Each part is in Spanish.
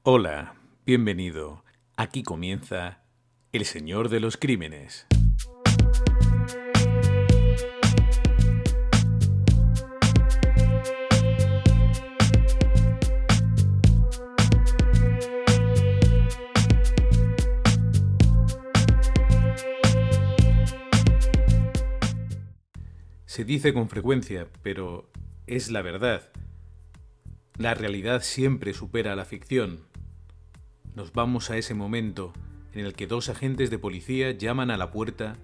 Hola, bienvenido. Aquí comienza El Señor de los Crímenes. Se dice con frecuencia, pero es la verdad. La realidad siempre supera a la ficción. Nos vamos a ese momento en el que dos agentes de policía llaman a la puerta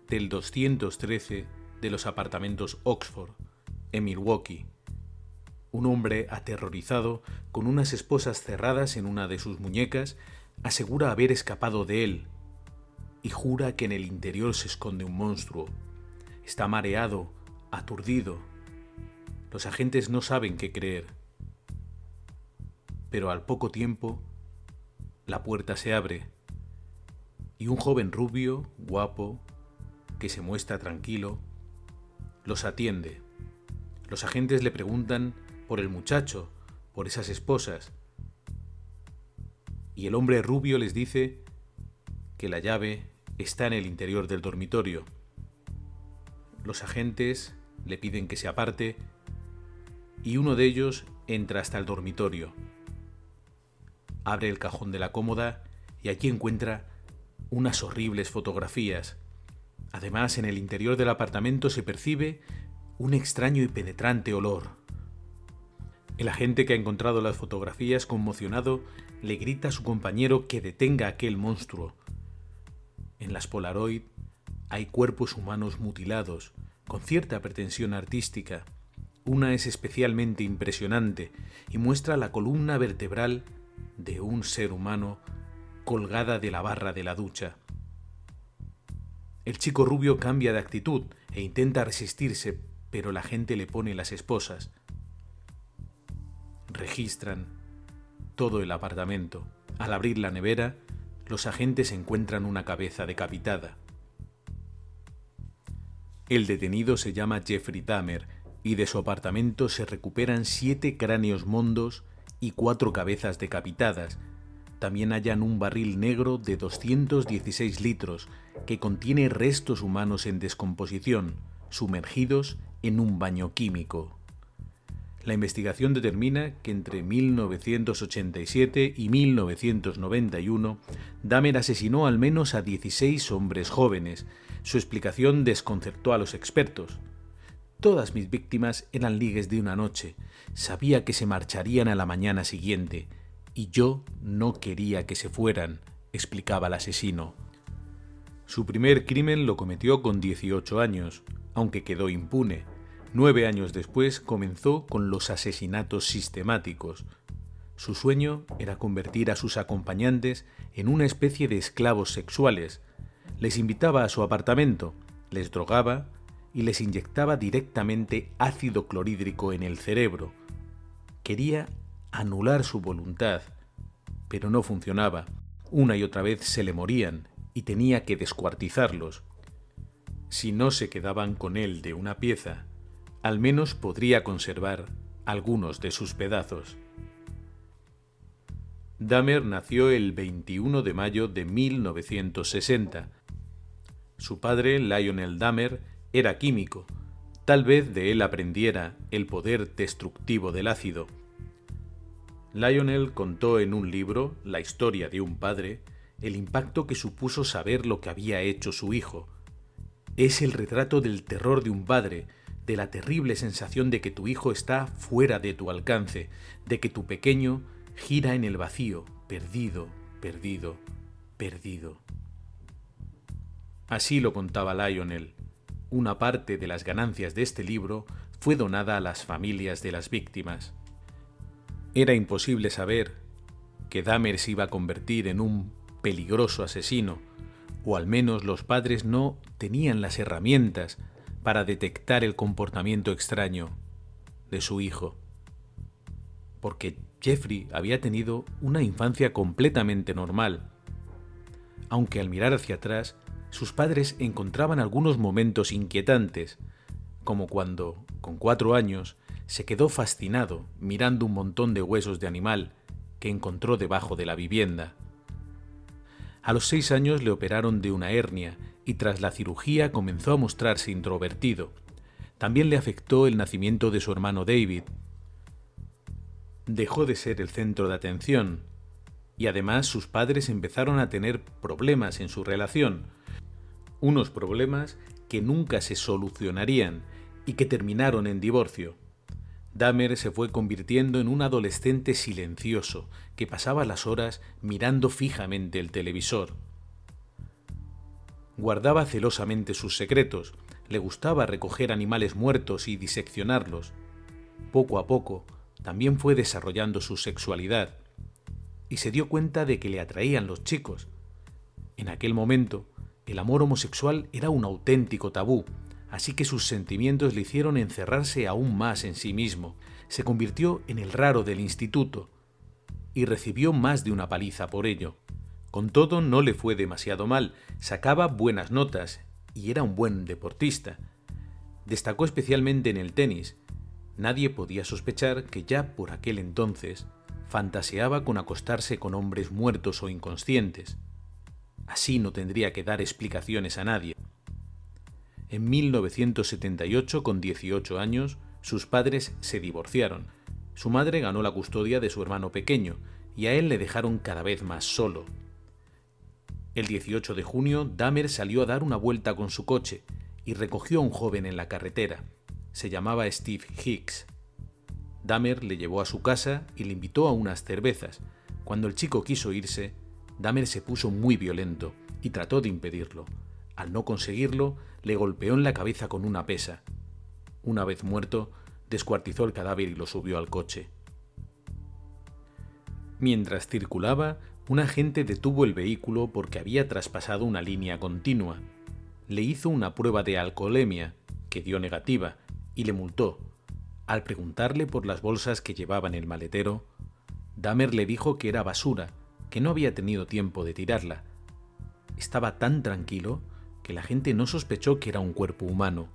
del 213 de los apartamentos Oxford, en Milwaukee. Un hombre aterrorizado, con unas esposas cerradas en una de sus muñecas, asegura haber escapado de él y jura que en el interior se esconde un monstruo. Está mareado, aturdido. Los agentes no saben qué creer. Pero al poco tiempo, la puerta se abre y un joven rubio, guapo, que se muestra tranquilo, los atiende. Los agentes le preguntan por el muchacho, por esas esposas, y el hombre rubio les dice que la llave está en el interior del dormitorio. Los agentes le piden que se aparte y uno de ellos entra hasta el dormitorio. Abre el cajón de la cómoda y allí encuentra unas horribles fotografías. Además, en el interior del apartamento se percibe un extraño y penetrante olor. El agente que ha encontrado las fotografías, conmocionado, le grita a su compañero que detenga a aquel monstruo. En las Polaroid hay cuerpos humanos mutilados, con cierta pretensión artística. Una es especialmente impresionante y muestra la columna vertebral de un ser humano colgada de la barra de la ducha. El chico rubio cambia de actitud e intenta resistirse, pero la gente le pone las esposas. Registran todo el apartamento. Al abrir la nevera, los agentes encuentran una cabeza decapitada. El detenido se llama Jeffrey Dahmer y de su apartamento se recuperan 7 cráneos mondos y 4 cabezas decapitadas. También hallan un barril negro de 216 litros que contiene restos humanos en descomposición, sumergidos en un baño químico. La investigación determina que entre 1987 y 1991 Dahmer asesinó al menos a 16 hombres jóvenes. Su explicación desconcertó a los expertos. Todas mis víctimas eran ligues de una noche. Sabía que se marcharían a la mañana siguiente y yo no quería que se fueran, explicaba el asesino. Su primer crimen lo cometió con 18 años, aunque quedó impune. 9 años después comenzó con los asesinatos sistemáticos. Su sueño era convertir a sus acompañantes en una especie de esclavos sexuales. Les invitaba a su apartamento, les drogaba y les inyectaba directamente ácido clorhídrico en el cerebro. Quería anular su voluntad, pero no funcionaba. Una y otra vez se le morían y tenía que descuartizarlos. Si no se quedaban con él de una pieza, al menos podría conservar algunos de sus pedazos. Dahmer nació el 21 de mayo de 1960. Su padre, Lionel Dahmer, era químico. Tal vez de él aprendiera el poder destructivo del ácido. Lionel contó en un libro, La historia de un padre, el impacto que supuso saber lo que había hecho su hijo. Es el retrato del terror de un padre, de la terrible sensación de que tu hijo está fuera de tu alcance, de que tu pequeño gira en el vacío, perdido, perdido, perdido. Así lo contaba Lionel. Una parte de las ganancias de este libro fue donada a las familias de las víctimas. Era imposible saber que Dahmer se iba a convertir en un peligroso asesino, o al menos los padres no tenían las herramientas para detectar el comportamiento extraño de su hijo. Porque Jeffrey había tenido una infancia completamente normal, aunque al mirar hacia atrás, sus padres encontraban algunos momentos inquietantes, como cuando, con 4 años, se quedó fascinado mirando un montón de huesos de animal que encontró debajo de la vivienda. A los 6 años le operaron de una hernia y tras la cirugía comenzó a mostrarse introvertido. También le afectó el nacimiento de su hermano David. Dejó de ser el centro de atención y además sus padres empezaron a tener problemas en su relación, unos problemas que nunca se solucionarían y que terminaron en divorcio. Dahmer se fue convirtiendo en un adolescente silencioso que pasaba las horas mirando fijamente el televisor. Guardaba celosamente sus secretos, le gustaba recoger animales muertos y diseccionarlos. Poco a poco, también fue desarrollando su sexualidad y se dio cuenta de que le atraían los chicos. En aquel momento, el amor homosexual era un auténtico tabú, así que sus sentimientos le hicieron encerrarse aún más en sí mismo. Se convirtió en el raro del instituto y recibió más de una paliza por ello. Con todo, no le fue demasiado mal, sacaba buenas notas y era un buen deportista. Destacó especialmente en el tenis. Nadie podía sospechar que ya por aquel entonces fantaseaba con acostarse con hombres muertos o inconscientes. Así no tendría que dar explicaciones a nadie. En 1978, con 18 años, sus padres se divorciaron. Su madre ganó la custodia de su hermano pequeño y a él le dejaron cada vez más solo. El 18 de junio, Dahmer salió a dar una vuelta con su coche y recogió a un joven en la carretera. Se llamaba Steve Hicks. Dahmer le llevó a su casa y le invitó a unas cervezas. Cuando el chico quiso irse, Dahmer se puso muy violento y trató de impedirlo. Al no conseguirlo, le golpeó en la cabeza con una pesa. Una vez muerto, descuartizó el cadáver y lo subió al coche. Mientras circulaba, un agente detuvo el vehículo porque había traspasado una línea continua. Le hizo una prueba de alcoholemia, que dio negativa, y le multó. Al preguntarle por las bolsas que llevaba en el maletero, Dahmer le dijo que era basura, que no había tenido tiempo de tirarla. Estaba tan tranquilo que la gente no sospechó que era un cuerpo humano.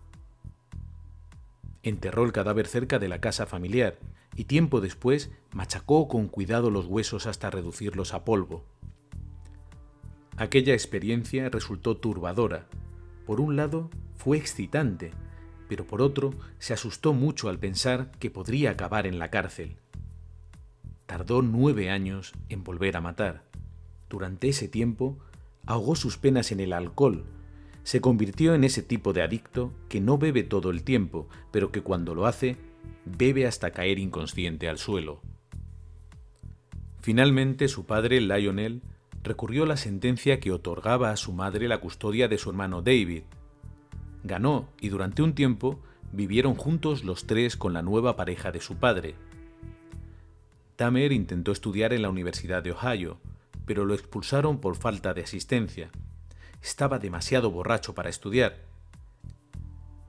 Enterró el cadáver cerca de la casa familiar y tiempo después machacó con cuidado los huesos hasta reducirlos a polvo. Aquella experiencia resultó turbadora. Por un lado, fue excitante, pero por otro, se asustó mucho al pensar que podría acabar en la cárcel. Tardó 9 años en volver a matar. Durante ese tiempo, ahogó sus penas en el alcohol. Se convirtió en ese tipo de adicto que no bebe todo el tiempo, pero que cuando lo hace, bebe hasta caer inconsciente al suelo. Finalmente, su padre, Lionel, recurrió la sentencia que otorgaba a su madre la custodia de su hermano David. Ganó y durante un tiempo vivieron juntos los tres con la nueva pareja de su padre. Dahmer intentó estudiar en la Universidad de Ohio, pero lo expulsaron por falta de asistencia. Estaba demasiado borracho para estudiar.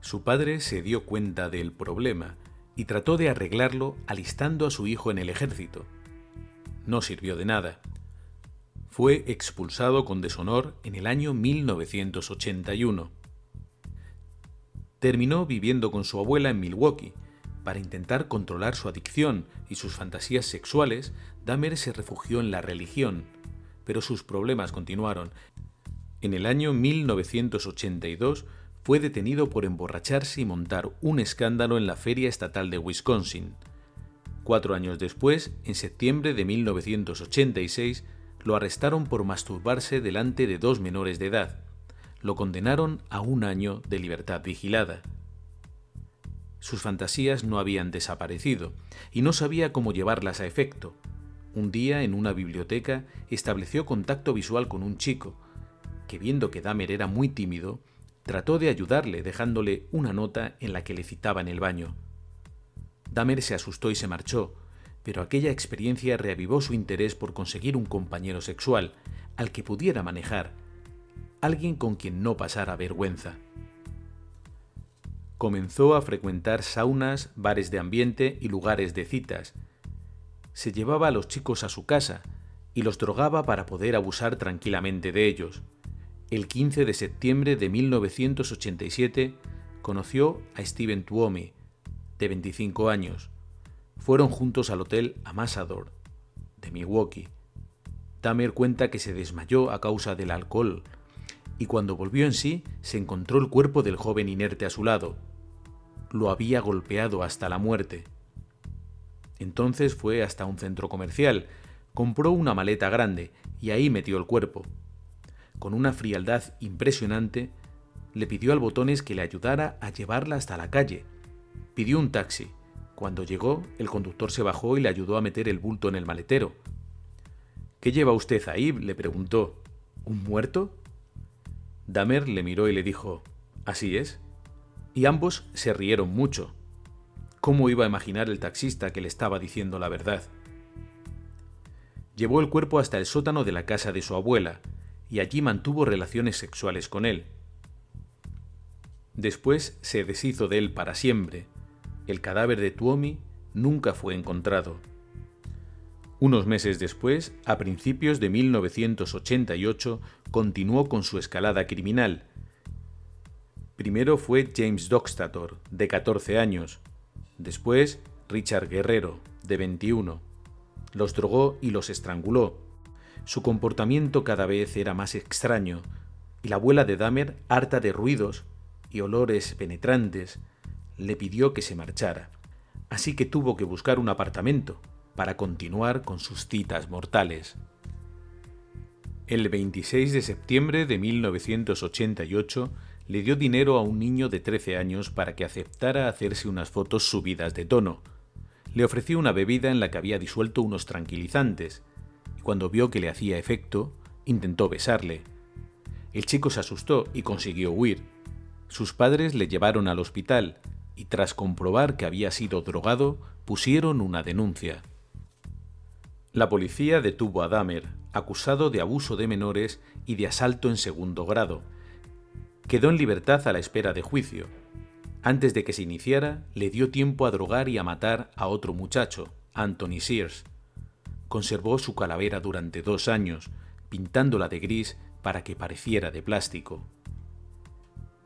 Su padre se dio cuenta del problema y trató de arreglarlo alistando a su hijo en el ejército. No sirvió de nada. Fue expulsado con deshonor en el año 1981. Terminó viviendo con su abuela en Milwaukee. Para intentar controlar su adicción y sus fantasías sexuales, Dahmer se refugió en la religión, pero sus problemas continuaron. En el año 1982 fue detenido por emborracharse y montar un escándalo en la Feria Estatal de Wisconsin. 4 años después, en septiembre de 1986, lo arrestaron por masturbarse delante de 2 menores de edad. Lo condenaron a 1 año de libertad vigilada. Sus fantasías no habían desaparecido y no sabía cómo llevarlas a efecto. Un día, en una biblioteca, estableció contacto visual con un chico, que viendo que Dahmer era muy tímido, trató de ayudarle dejándole una nota en la que le citaba en el baño. Dahmer se asustó y se marchó, pero aquella experiencia reavivó su interés por conseguir un compañero sexual, al que pudiera manejar, alguien con quien no pasara vergüenza. Comenzó a frecuentar saunas, bares de ambiente y lugares de citas. Se llevaba a los chicos a su casa y los drogaba para poder abusar tranquilamente de ellos. El 15 de septiembre de 1987 conoció a Steven Tuomi, de 25 años. Fueron juntos al hotel Ambassador de Milwaukee. Dahmer cuenta que se desmayó a causa del alcohol y cuando volvió en sí se encontró el cuerpo del joven inerte a su lado. Lo había golpeado hasta la muerte. Entonces fue hasta un centro comercial, compró una maleta grande y ahí metió el cuerpo. Con una frialdad impresionante, le pidió al Botones que le ayudara a llevarla hasta la calle. Pidió un taxi. Cuando llegó, el conductor se bajó y le ayudó a meter el bulto en el maletero. «¿Qué lleva usted ahí?», le preguntó. «¿Un muerto?». Dahmer le miró y le dijo: «Así es». Y ambos se rieron mucho. ¿Cómo iba a imaginar el taxista que le estaba diciendo la verdad? Llevó el cuerpo hasta el sótano de la casa de su abuela y allí mantuvo relaciones sexuales con él. Después se deshizo de él para siempre. El cadáver de Tuomi nunca fue encontrado. Unos meses después, a principios de 1988, continuó con su escalada criminal. Primero fue James Dockstader, de 14 años. Después, Richard Guerrero, de 21. Los drogó y los estranguló. Su comportamiento cada vez era más extraño, y la abuela de Dahmer, harta de ruidos y olores penetrantes, le pidió que se marchara. Así que tuvo que buscar un apartamento para continuar con sus citas mortales. El 26 de septiembre de 1988 le dio dinero a un niño de 13 años para que aceptara hacerse unas fotos subidas de tono. Le ofreció una bebida en la que había disuelto unos tranquilizantes, y cuando vio que le hacía efecto, intentó besarle. El chico se asustó y consiguió huir. Sus padres le llevaron al hospital y tras comprobar que había sido drogado, pusieron una denuncia. La policía detuvo a Dahmer, acusado de abuso de menores y de asalto en segundo grado. Quedó en libertad a la espera de juicio. Antes de que se iniciara, le dio tiempo a drogar y a matar a otro muchacho, Anthony Sears. Conservó su calavera durante 2 años, pintándola de gris para que pareciera de plástico.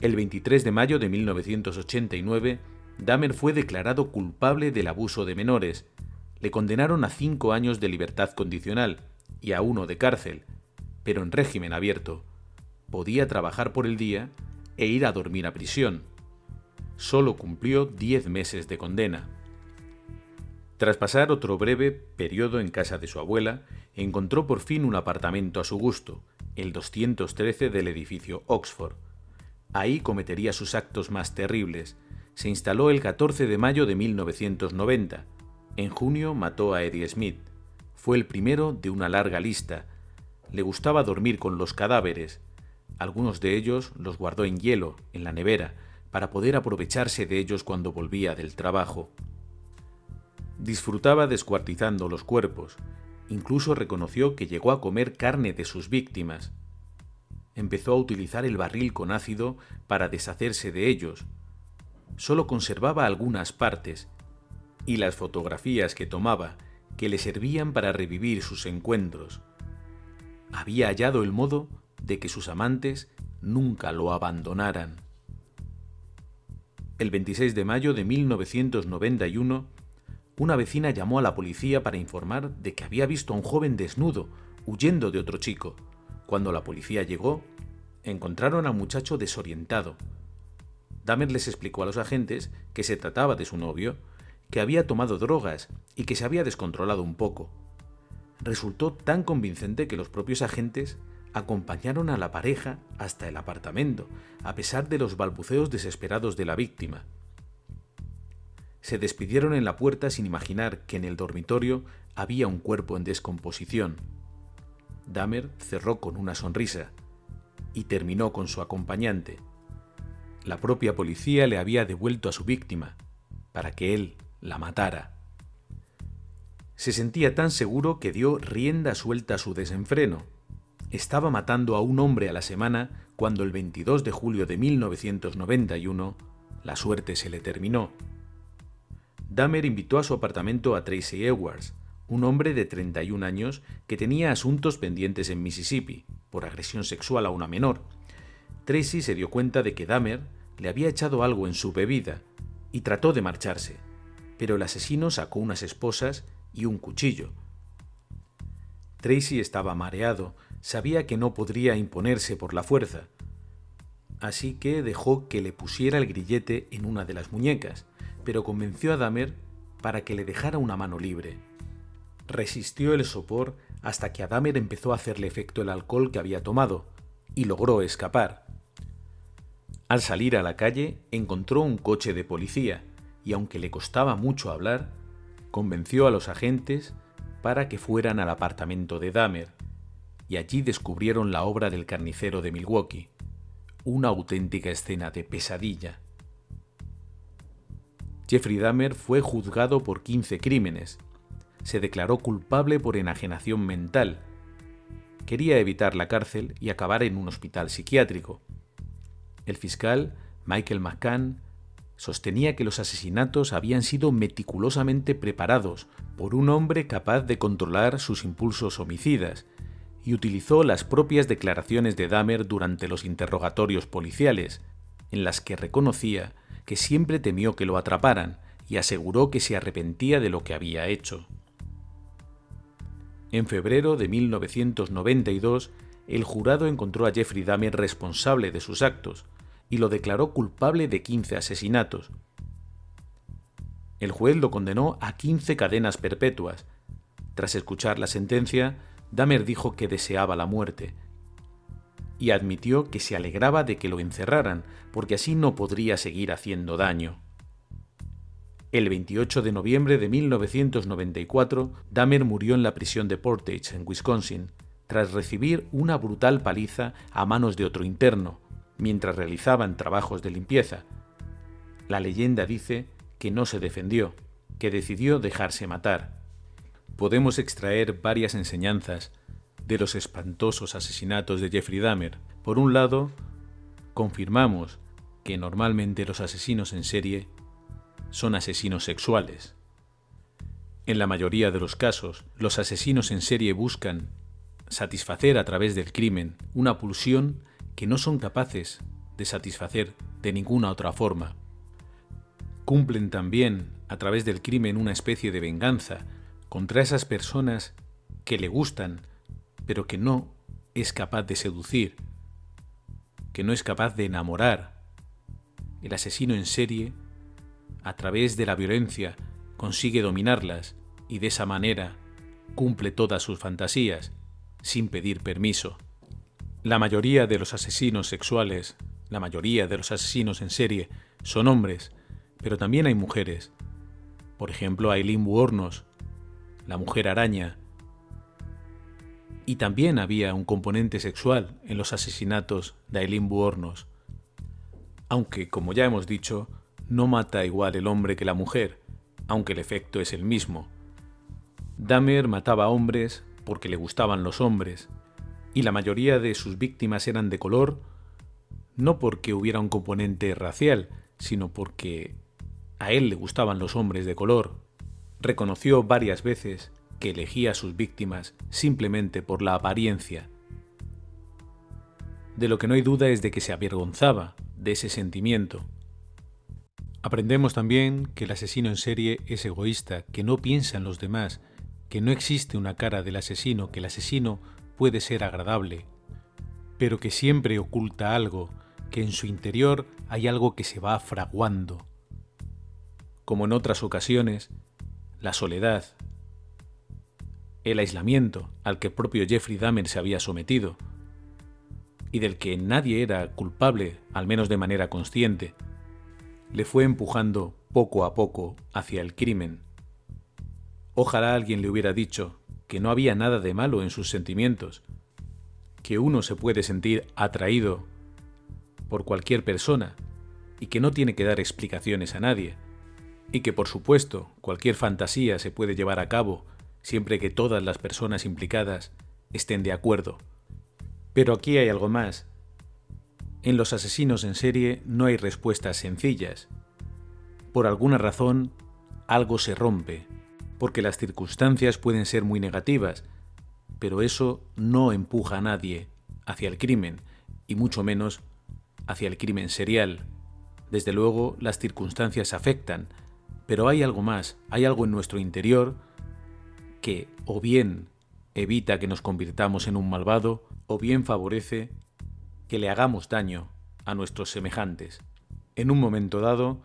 El 23 de mayo de 1989, Dahmer fue declarado culpable del abuso de menores. Le condenaron a 5 años de libertad condicional y a 1 de cárcel, pero en régimen abierto. Podía trabajar por el día e ir a dormir a prisión. Solo cumplió 10 meses de condena. Tras pasar otro breve periodo en casa de su abuela, encontró por fin un apartamento a su gusto, el 213 del edificio Oxford. Ahí cometería sus actos más terribles. Se instaló el 14 de mayo de 1990. En junio mató a Eddie Smith. Fue el primero de una larga lista. Le gustaba dormir con los cadáveres. Algunos de ellos los guardó en hielo, en la nevera, para poder aprovecharse de ellos cuando volvía del trabajo. Disfrutaba descuartizando los cuerpos. Incluso reconoció que llegó a comer carne de sus víctimas. Empezó a utilizar el barril con ácido para deshacerse de ellos. Solo conservaba algunas partes, y las fotografías que tomaba, que le servían para revivir sus encuentros. Había hallado el modo de que sus amantes nunca lo abandonaran. El 26 de mayo de 1991, una vecina llamó a la policía para informar de que había visto a un joven desnudo, huyendo de otro chico. Cuando la policía llegó, encontraron al muchacho desorientado. Dahmer les explicó a los agentes que se trataba de su novio, que había tomado drogas y que se había descontrolado un poco. Resultó tan convincente que los propios agentes acompañaron a la pareja hasta el apartamento, a pesar de los balbuceos desesperados de la víctima. Se despidieron en la puerta sin imaginar que en el dormitorio había un cuerpo en descomposición. Dahmer cerró con una sonrisa y terminó con su acompañante. La propia policía le había devuelto a su víctima para que él la matara. Se sentía tan seguro que dio rienda suelta a su desenfreno. Estaba matando a un hombre a la semana cuando el 22 de julio de 1991 la suerte se le terminó. Dahmer invitó a su apartamento a Tracy Edwards, un hombre de 31 años que tenía asuntos pendientes en Mississippi por agresión sexual a una menor. Tracy se dio cuenta de que Dahmer le había echado algo en su bebida y trató de marcharse, pero el asesino sacó unas esposas y un cuchillo. Tracy estaba mareado, sabía que no podría imponerse por la fuerza, así que dejó que le pusiera el grillete en una de las muñecas, pero convenció a Dahmer para que le dejara una mano libre. Resistió el sopor hasta que a Dahmer empezó a hacerle efecto el alcohol que había tomado, y logró escapar. Al salir a la calle, encontró un coche de policía, y aunque le costaba mucho hablar, convenció a los agentes para que fueran al apartamento de Dahmer, y allí descubrieron la obra del carnicero de Milwaukee, una auténtica escena de pesadilla. Jeffrey Dahmer fue juzgado por 15 crímenes. Se declaró culpable por enajenación mental. Quería evitar la cárcel y acabar en un hospital psiquiátrico. El fiscal, Michael McCann, sostenía que los asesinatos habían sido meticulosamente preparados por un hombre capaz de controlar sus impulsos homicidas, y utilizó las propias declaraciones de Dahmer durante los interrogatorios policiales, en las que reconocía que siempre temió que lo atraparan y aseguró que se arrepentía de lo que había hecho. En febrero de 1992, el jurado encontró a Jeffrey Dahmer responsable de sus actos y lo declaró culpable de 15 asesinatos. El juez lo condenó a 15 cadenas perpetuas. Tras escuchar la sentencia, Dahmer dijo que deseaba la muerte y admitió que se alegraba de que lo encerraran, porque así no podría seguir haciendo daño. El 28 de noviembre de 1994, Dahmer murió en la prisión de Portage, en Wisconsin, tras recibir una brutal paliza a manos de otro interno, mientras realizaban trabajos de limpieza. La leyenda dice que no se defendió, que decidió dejarse matar. Podemos extraer varias enseñanzas de los espantosos asesinatos de Jeffrey Dahmer. Por un lado, confirmamos que normalmente los asesinos en serie son asesinos sexuales. En la mayoría de los casos, los asesinos en serie buscan satisfacer a través del crimen una pulsión que no son capaces de satisfacer de ninguna otra forma. Cumplen también a través del crimen una especie de venganza contra esas personas que le gustan, pero que no es capaz de seducir, que no es capaz de enamorar. El asesino en serie, a través de la violencia, consigue dominarlas y de esa manera cumple todas sus fantasías, sin pedir permiso. La mayoría de los asesinos sexuales, la mayoría de los asesinos en serie, son hombres, pero también hay mujeres. Por ejemplo, Aileen Wuornos, la mujer araña. Y también había un componente sexual en los asesinatos de Aileen Wuornos. Aunque, como ya hemos dicho, no mata igual el hombre que la mujer, aunque el efecto es el mismo. Dahmer mataba a hombres porque le gustaban los hombres, y la mayoría de sus víctimas eran de color, no porque hubiera un componente racial, sino porque a él le gustaban los hombres de color. Reconoció varias veces que elegía a sus víctimas simplemente por la apariencia. De lo que no hay duda es de que se avergonzaba de ese sentimiento. Aprendemos también que el asesino en serie es egoísta, que no piensa en los demás, que no existe una cara del asesino, que el asesino puede ser agradable, pero que siempre oculta algo, que en su interior hay algo que se va fraguando. Como en otras ocasiones, la soledad, el aislamiento al que el propio Jeffrey Dahmer se había sometido, y del que nadie era culpable, al menos de manera consciente, le fue empujando poco a poco hacia el crimen. Ojalá alguien le hubiera dicho que no había nada de malo en sus sentimientos, que uno se puede sentir atraído por cualquier persona y que no tiene que dar explicaciones a nadie, y que por supuesto cualquier fantasía se puede llevar a cabo siempre que todas las personas implicadas estén de acuerdo. Pero aquí hay algo más. En los asesinos en serie no hay respuestas sencillas. Por alguna razón, algo se rompe, porque las circunstancias pueden ser muy negativas, pero eso no empuja a nadie hacia el crimen, y mucho menos hacia el crimen serial. Desde luego, las circunstancias afectan, pero hay algo más, hay algo en nuestro interior que o bien evita que nos convirtamos en un malvado o bien favorece que le hagamos daño a nuestros semejantes. En un momento dado,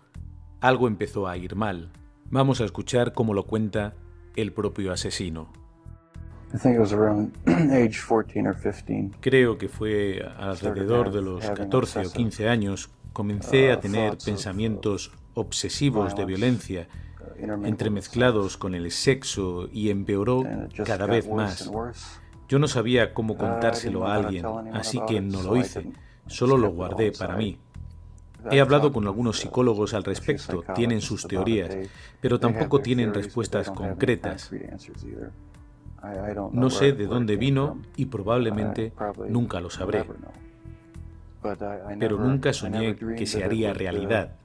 algo empezó a ir mal. Vamos a escuchar cómo lo cuenta el propio asesino. Creo que fue alrededor de los 14 o 15 años. Comencé a tener pensamientos obsesivos de violencia, entremezclados con el sexo, y empeoró cada vez más. Yo no sabía cómo contárselo a alguien, así que no lo hice, solo lo guardé para mí. He hablado con algunos psicólogos al respecto, tienen sus teorías, pero tampoco tienen respuestas concretas. No sé de dónde vino y probablemente nunca lo sabré. Pero nunca soñé que se haría realidad.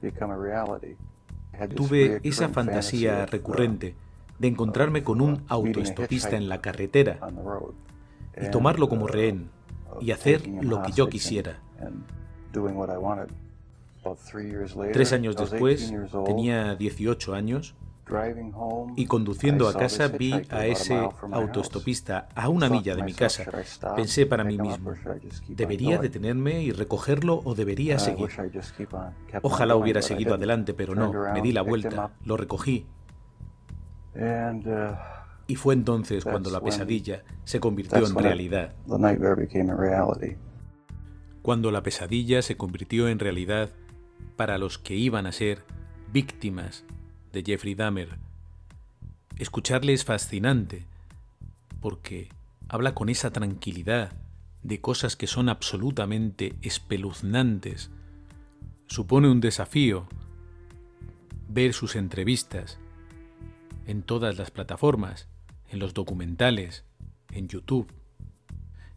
Tuve esa fantasía recurrente de encontrarme con un autoestopista en la carretera y tomarlo como rehén y hacer lo que yo quisiera. 3 años después, tenía 18 años, y conduciendo a casa vi a ese autoestopista a 1 milla de mi casa. Pensé para mí mismo, ¿debería detenerme y recogerlo o debería seguir? Ojalá hubiera seguido adelante, pero no, me di la vuelta, lo recogí. Y fue entonces cuando la pesadilla se convirtió en realidad. Cuando la pesadilla se convirtió en realidad para los que iban a ser víctimas de Jeffrey Dahmer. Escucharle es fascinante, porque habla con esa tranquilidad de cosas que son absolutamente espeluznantes. Supone un desafío ver sus entrevistas en todas las plataformas, en los documentales, en YouTube,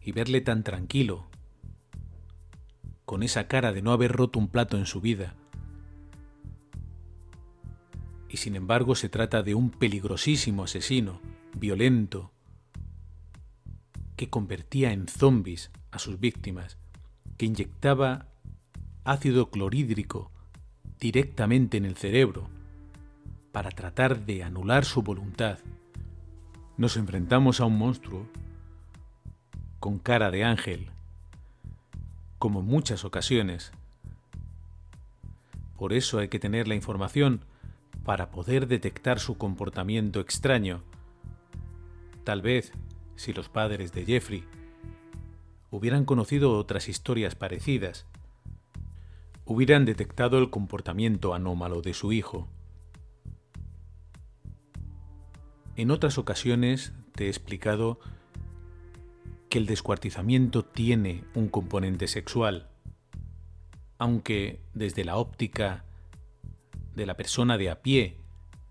y verle tan tranquilo, con esa cara de no haber roto un plato en su vida. Y sin embargo se trata de un peligrosísimo asesino, violento, que convertía en zombies a sus víctimas, que inyectaba ácido clorhídrico directamente en el cerebro para tratar de anular su voluntad. Nos enfrentamos a un monstruo con cara de ángel, como en muchas ocasiones. Por eso hay que tener la información para poder detectar su comportamiento extraño. Tal vez, si los padres de Jeffrey hubieran conocido otras historias parecidas, hubieran detectado el comportamiento anómalo de su hijo. En otras ocasiones te he explicado que el descuartizamiento tiene un componente sexual, aunque desde la óptica de la persona de a pie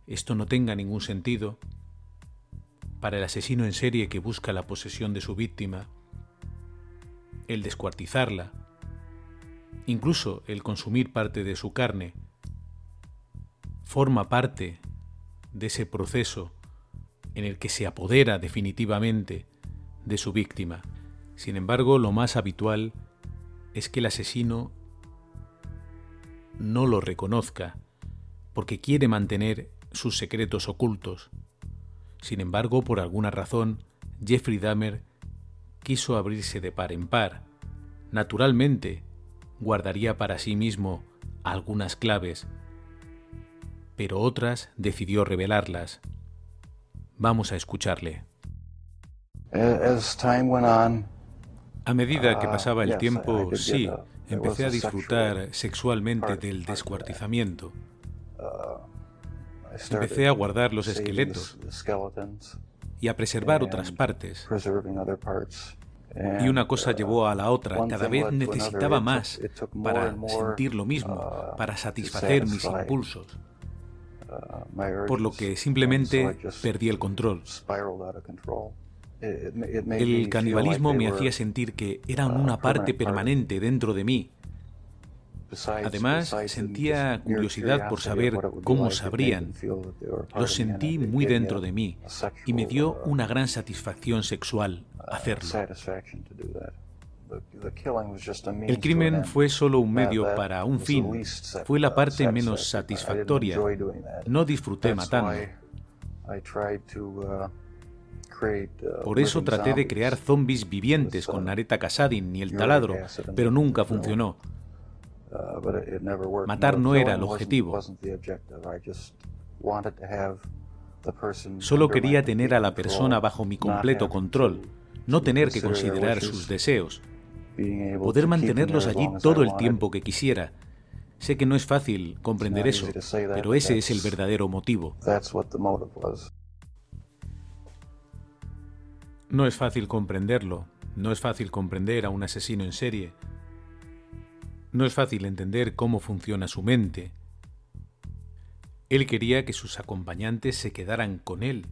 esto no tenga ningún sentido. Para el asesino en serie que busca la posesión de su víctima, el descuartizarla, incluso el consumir parte de su carne, forma parte de ese proceso en el que se apodera definitivamente de su víctima. Sin embargo, lo más habitual es que el asesino no lo reconozca, porque quiere mantener sus secretos ocultos. Sin embargo, por alguna razón, Jeffrey Dahmer quiso abrirse de par en par. Naturalmente, guardaría para sí mismo algunas claves, pero otras decidió revelarlas. Vamos a escucharle. A medida que pasaba el tiempo, sí, empecé a disfrutar sexualmente del descuartizamiento. Empecé a guardar los esqueletos y a preservar otras partes. Y una cosa llevó a la otra. Cada vez necesitaba más para sentir lo mismo, para satisfacer mis impulsos. Por lo que simplemente perdí el control. El canibalismo me hacía sentir que eran una parte permanente dentro de mí. Además, sentía curiosidad por saber cómo sabrían. Los sentí muy dentro de mí y me dio una gran satisfacción sexual hacerlo. El crimen fue solo un medio para un fin. Fue la parte menos satisfactoria. No disfruté matando. Por eso traté de crear zombies vivientes con Nareta Casadin y el taladro, pero nunca funcionó. Matar no era el objetivo. Solo quería tener a la persona bajo mi completo control, no tener que considerar sus deseos, poder mantenerlos allí todo el tiempo que quisiera. Sé que no es fácil comprender eso, pero ese es el verdadero motivo. No es fácil comprenderlo, no es fácil comprender a un asesino en serie. No es fácil entender cómo funciona su mente. Él quería que sus acompañantes se quedaran con él.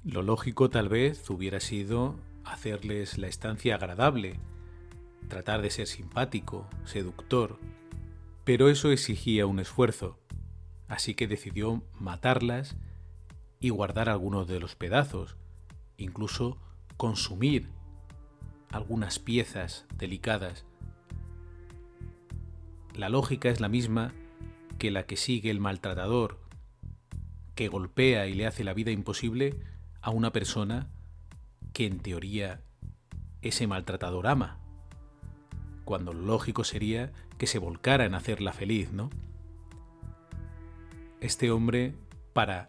Lo lógico tal vez hubiera sido hacerles la estancia agradable, tratar de ser simpático, seductor, pero eso exigía un esfuerzo, así que decidió matarlas y guardar algunos de los pedazos, incluso consumir algunas piezas delicadas. La lógica es la misma que la que sigue el maltratador, que golpea y le hace la vida imposible a una persona que en teoría ese maltratador ama, cuando lo lógico sería que se volcara en hacerla feliz, ¿no? Este hombre, para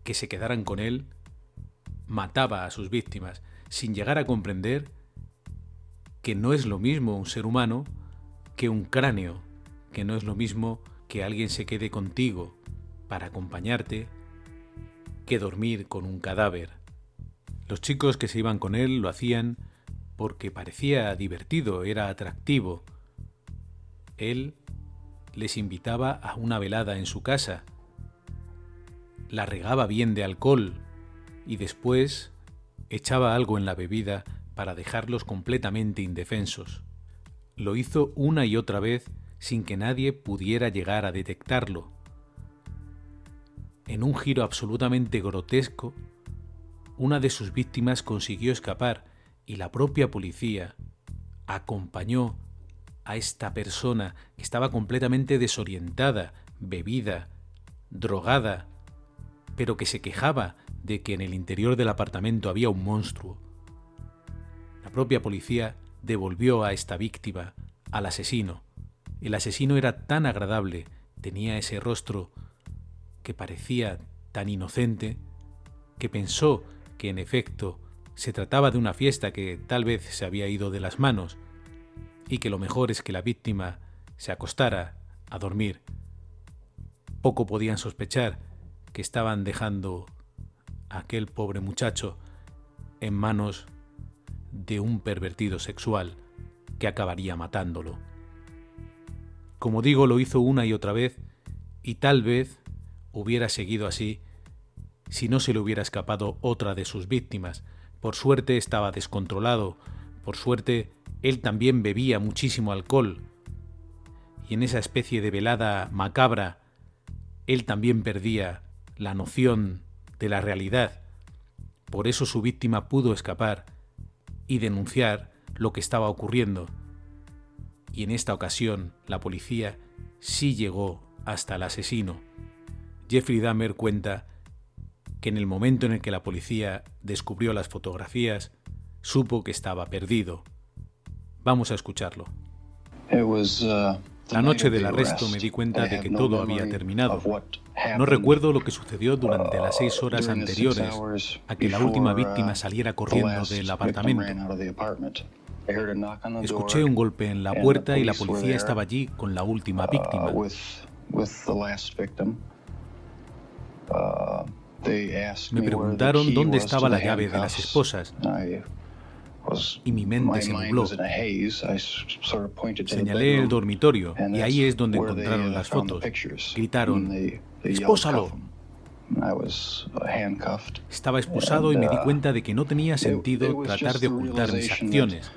que se quedaran con él, mataba a sus víctimas, sin llegar a comprender que no es lo mismo un ser humano que un cráneo, que no es lo mismo que alguien se quede contigo para acompañarte que dormir con un cadáver. Los chicos que se iban con él lo hacían porque parecía divertido, era atractivo. Él les invitaba a una velada en su casa, la regaba bien de alcohol y después echaba algo en la bebida para dejarlos completamente indefensos. Lo hizo una y otra vez sin que nadie pudiera llegar a detectarlo. En un giro absolutamente grotesco, una de sus víctimas consiguió escapar y la propia policía acompañó a esta persona que estaba completamente desorientada, bebida, drogada, pero que se quejaba de que en el interior del apartamento había un monstruo. La propia policía devolvió a esta víctima al asesino. El asesino era tan agradable, tenía ese rostro que parecía tan inocente, que pensó que en efecto se trataba de una fiesta que tal vez se había ido de las manos y que lo mejor es que la víctima se acostara a dormir. Poco podían sospechar que estaban dejando a aquel pobre muchacho en manos de un pervertido sexual que acabaría matándolo. Como digo, lo hizo una y otra vez y tal vez hubiera seguido así si no se le hubiera escapado otra de sus víctimas. Por suerte estaba descontrolado, por suerte él también bebía muchísimo alcohol y en esa especie de velada macabra él también perdía la noción de la realidad. Por eso su víctima pudo escapar y denunciar lo que estaba ocurriendo. Y en esta ocasión la policía sí llegó hasta el asesino. Jeffrey Dahmer cuenta que en el momento en el que la policía descubrió las fotografías, supo que estaba perdido. Vamos a escucharlo. La noche del arresto me di cuenta de que todo había terminado. No recuerdo lo que sucedió durante las 6 horas anteriores a que la última víctima saliera corriendo del apartamento. Escuché un golpe en la puerta y la policía estaba allí con la última víctima. Me preguntaron dónde estaba la llave de las esposas y mi mente se nubló. Señalé el dormitorio y ahí es donde encontraron las fotos. Gritaron: ¡espósalo! Estaba esposado y me di cuenta de que no tenía sentido tratar de ocultar mis acciones.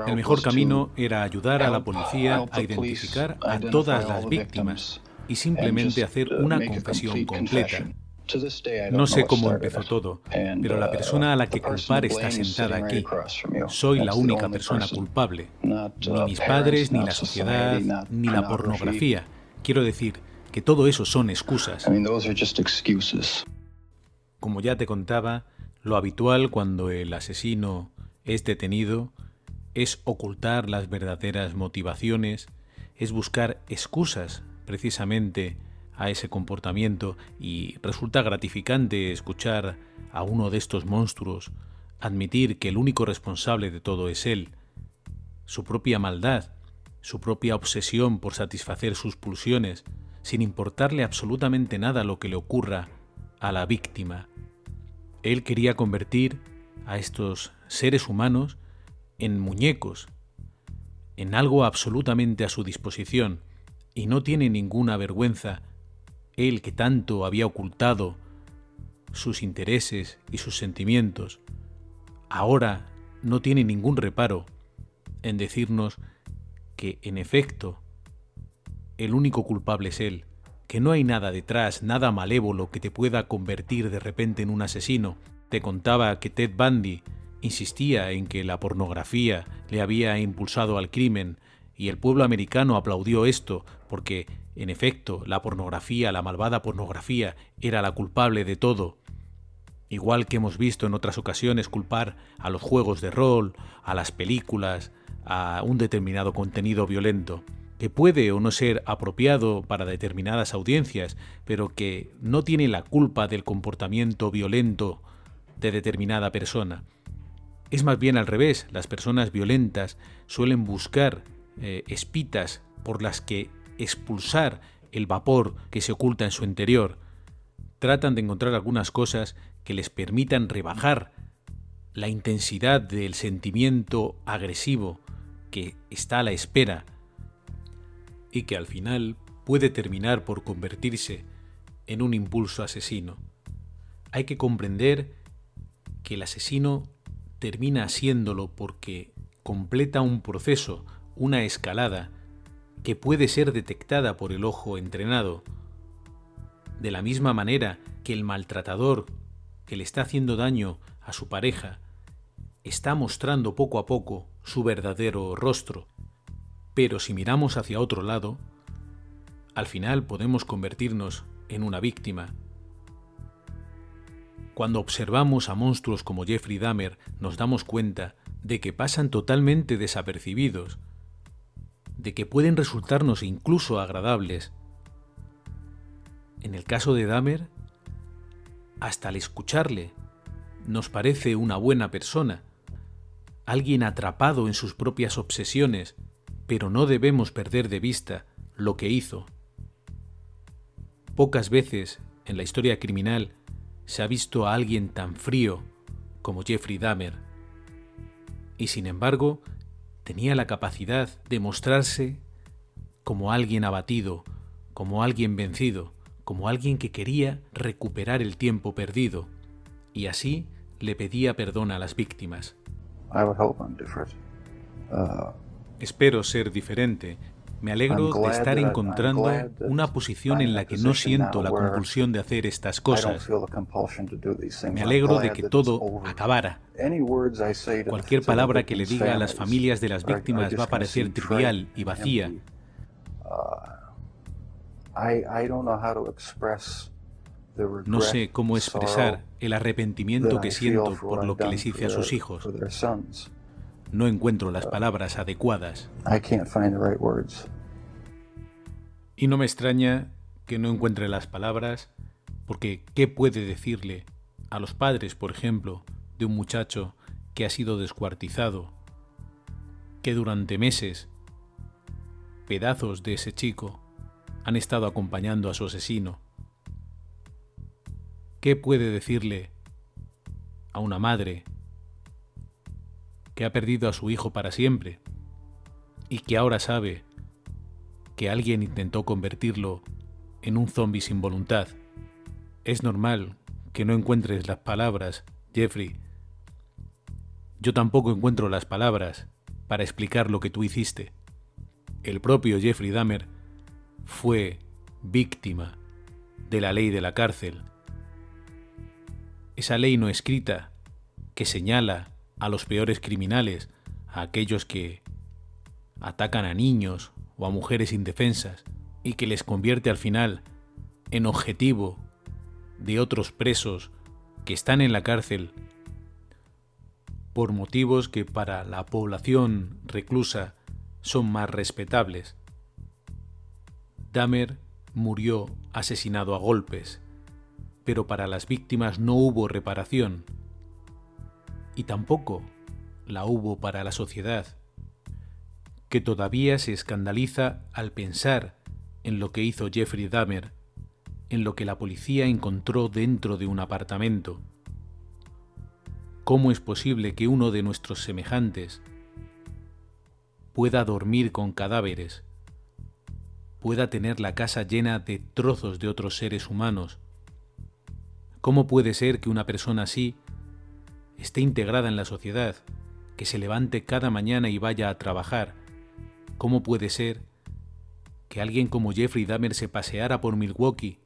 El mejor camino era ayudar a la policía a identificar a todas las víctimas y simplemente hacer una confesión completa. No sé cómo empezó todo, pero la persona a la que culpar está sentada aquí. Soy la única persona culpable. Ni mis padres, ni la sociedad, ni la pornografía. Quiero decir que todo eso son excusas. Como ya te contaba, lo habitual cuando el asesino es detenido es ocultar las verdaderas motivaciones, es buscar excusas precisamente a ese comportamiento, y resulta gratificante escuchar a uno de estos monstruos admitir que el único responsable de todo es él, su propia maldad, su propia obsesión por satisfacer sus pulsiones, sin importarle absolutamente nada lo que le ocurra a la víctima. Él quería convertir a estos seres humanos en muñecos, en algo absolutamente a su disposición, y no tiene ninguna vergüenza, él que tanto había ocultado sus intereses y sus sentimientos, ahora no tiene ningún reparo en decirnos que, en efecto, el único culpable es él, que no hay nada detrás, nada malévolo que te pueda convertir de repente en un asesino. Te contaba que Ted Bundy insistía en que la pornografía le había impulsado al crimen, y el pueblo americano aplaudió esto porque, en efecto, la pornografía, la malvada pornografía, era la culpable de todo. Igual que hemos visto en otras ocasiones culpar a los juegos de rol, a las películas, a un determinado contenido violento, que puede o no ser apropiado para determinadas audiencias, pero que no tiene la culpa del comportamiento violento de determinada persona. Es más bien al revés, las personas violentas suelen buscar espitas por las que expulsar el vapor que se oculta en su interior. Tratan de encontrar algunas cosas que les permitan rebajar la intensidad del sentimiento agresivo que está a la espera y que al final puede terminar por convertirse en un impulso asesino. Hay que comprender que el asesino termina haciéndolo porque completa un proceso, una escalada, que puede ser detectada por el ojo entrenado. De la misma manera que el maltratador que le está haciendo daño a su pareja está mostrando poco a poco su verdadero rostro. Pero si miramos hacia otro lado, al final podemos convertirnos en una víctima. Cuando observamos a monstruos como Jeffrey Dahmer, nos damos cuenta de que pasan totalmente desapercibidos, de que pueden resultarnos incluso agradables. En el caso de Dahmer, hasta al escucharle, nos parece una buena persona, alguien atrapado en sus propias obsesiones, pero no debemos perder de vista lo que hizo. Pocas veces en la historia criminal se ha visto a alguien tan frío como Jeffrey Dahmer, y sin embargo tenía la capacidad de mostrarse como alguien abatido, como alguien vencido, como alguien que quería recuperar el tiempo perdido, y así le pedía perdón a las víctimas. Espero ser diferente. Me alegro de estar encontrando una posición en la que no siento la compulsión de hacer estas cosas. Me alegro de que todo acabara. Cualquier palabra que le diga a las familias de las víctimas va a parecer trivial y vacía. No sé cómo expresar el arrepentimiento que siento por lo que les hice a sus hijos. No encuentro las palabras adecuadas. Y no me extraña que no encuentre las palabras, porque ¿qué puede decirle a los padres, por ejemplo, de un muchacho que ha sido descuartizado, que durante meses pedazos de ese chico han estado acompañando a su asesino? ¿Qué puede decirle a una madre que ha perdido a su hijo para siempre y que ahora sabe que alguien intentó convertirlo en un zombi sin voluntad? Es normal que no encuentres las palabras, Jeffrey. Yo tampoco encuentro las palabras para explicar lo que tú hiciste. El propio Jeffrey Dahmer fue víctima de la ley de la cárcel, esa ley no escrita que señala a los peores criminales, a aquellos que atacan a niños o a mujeres indefensas y que les convierte al final en objetivo de otros presos que están en la cárcel por motivos que para la población reclusa son más respetables. Dahmer murió asesinado a golpes, pero para las víctimas no hubo reparación, y tampoco la hubo para la sociedad, que todavía se escandaliza al pensar en lo que hizo Jeffrey Dahmer, en lo que la policía encontró dentro de un apartamento. ¿Cómo es posible que uno de nuestros semejantes pueda dormir con cadáveres, pueda tener la casa llena de trozos de otros seres humanos? ¿Cómo puede ser que una persona así esté integrada en la sociedad, que se levante cada mañana y vaya a trabajar? ¿Cómo puede ser que alguien como Jeffrey Dahmer se paseara por Milwaukee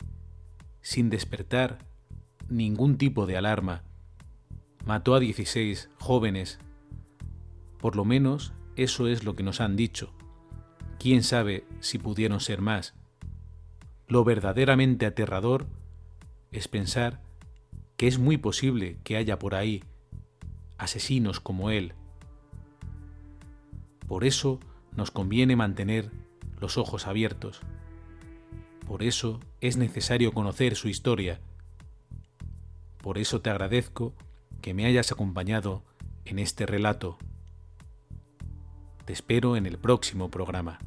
sin despertar ningún tipo de alarma? Mató a 16 jóvenes. Por lo menos eso es lo que nos han dicho. ¿Quién sabe si pudieron ser más? Lo verdaderamente aterrador es pensar que es muy posible que haya por ahí asesinos como él. Por eso nos conviene mantener los ojos abiertos. Por eso es necesario conocer su historia. Por eso te agradezco que me hayas acompañado en este relato. Te espero en el próximo programa.